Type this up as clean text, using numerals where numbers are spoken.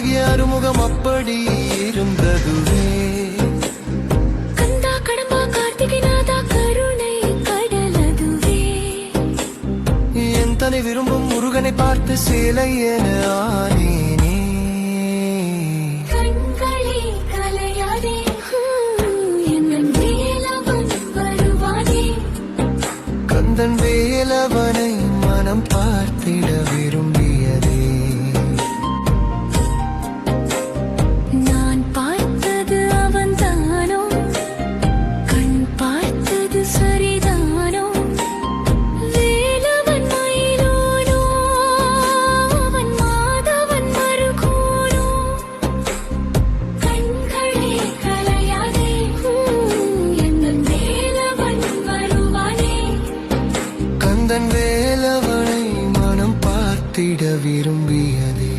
அழகிய அறுமுகம் அப்படி இருந்ததுவே. கந்தா கடம்பா கார்த்திகை நாதா கருணை கடலதுவே. என் தனி விரும்பும் முருகனை பார்த்து சேலை என ஆனேனே. கண்களே கலையாதே என் வேலவன் வருவானே. கந்தன் வேலவனை மனம் பார்த்திட விரும்பியதே. நான் பார்த்தது அவன்தானோ, கண் பார்த்தது சரிதானோ. வேலவன் மயிலோனோ, அவன் மாதவன் மறுகோனோ. கண்களே கலையாதே என் வேலவன் வருவானே. கந்தன் வேலவனை மனம் பார்த்திட விரும்பியதே.